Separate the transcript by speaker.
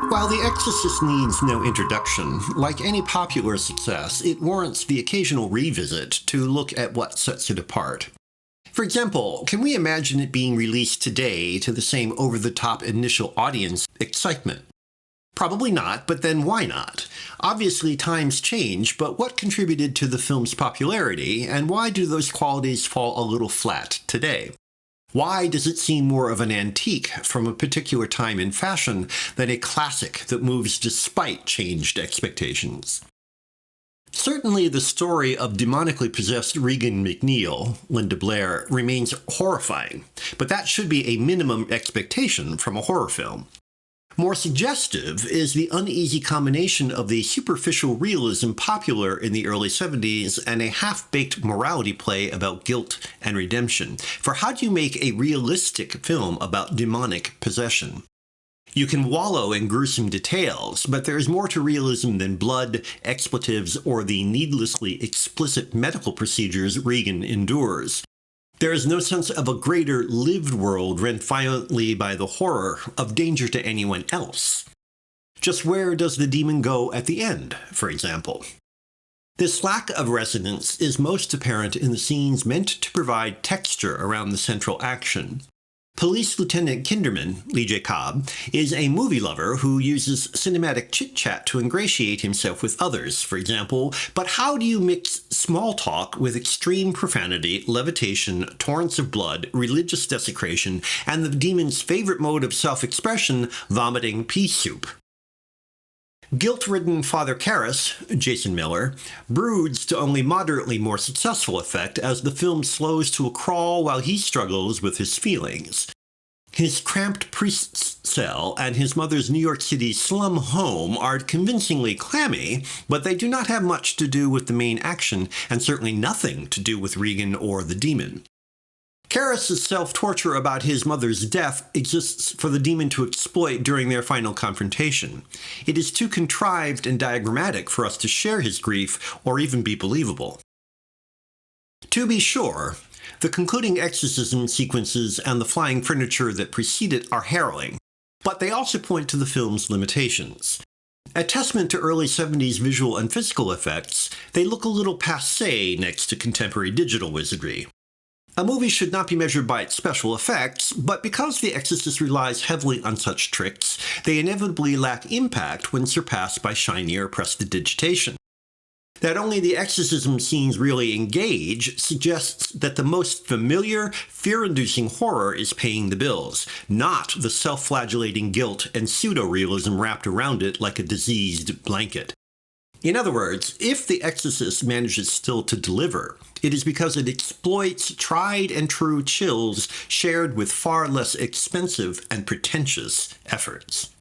Speaker 1: While The Exorcist needs no introduction, like any popular success, it warrants the occasional revisit to look at what sets it apart. For example, can we imagine it being released today to the same over-the-top initial audience excitement? Probably not, but then why not? Obviously times change, but what contributed to the film's popularity, and why do those qualities fall a little flat today? Why does it seem more of an antique from a particular time in fashion than a classic that moves despite changed expectations? Certainly the story of demonically possessed Regan McNeil, Linda Blair, remains horrifying, but that should be a minimum expectation from a horror film. More suggestive is the uneasy combination of the superficial realism popular in the early 70s and a half-baked morality play about guilt and redemption. For how do you make a realistic film about demonic possession? You can wallow in gruesome details, but there is more to realism than blood, expletives, or the needlessly explicit medical procedures Regan endures. There is no sense of a greater lived world rent violently by the horror of danger to anyone else. Just where does the demon go at the end, for example? This lack of resonance is most apparent in the scenes meant to provide texture around the central action. Police Lieutenant Kinderman, Lee J. Cobb, is a movie lover who uses cinematic chit-chat to ingratiate himself with others, for example, but how do you mix small talk with extreme profanity, levitation, torrents of blood, religious desecration, and the demon's favorite mode of self-expression, vomiting pea soup? Guilt-ridden Father Karras, Jason Miller, broods to only moderately more successful effect as the film slows to a crawl while he struggles with his feelings. His cramped priest's cell and his mother's New York City slum home are convincingly clammy, but they do not have much to do with the main action, and certainly nothing to do with Regan or the demon. Karras' self-torture about his mother's death exists for the demon to exploit during their final confrontation. It is too contrived and diagrammatic for us to share his grief or even be believable. To be sure, the concluding exorcism sequences and the flying furniture that precede it are harrowing, but they also point to the film's limitations. A testament to early 70s visual and physical effects, they look a little passé next to contemporary digital wizardry. A movie should not be measured by its special effects, but because The Exorcist relies heavily on such tricks, they inevitably lack impact when surpassed by shinier prestidigitation. That only the exorcism scenes really engage suggests that the most familiar, fear-inducing horror is paying the bills, not the self-flagellating guilt and pseudo-realism wrapped around it like a diseased blanket. In other words, if The Exorcist manages still to deliver, it is because it exploits tried and true chills shared with far less expensive and pretentious efforts.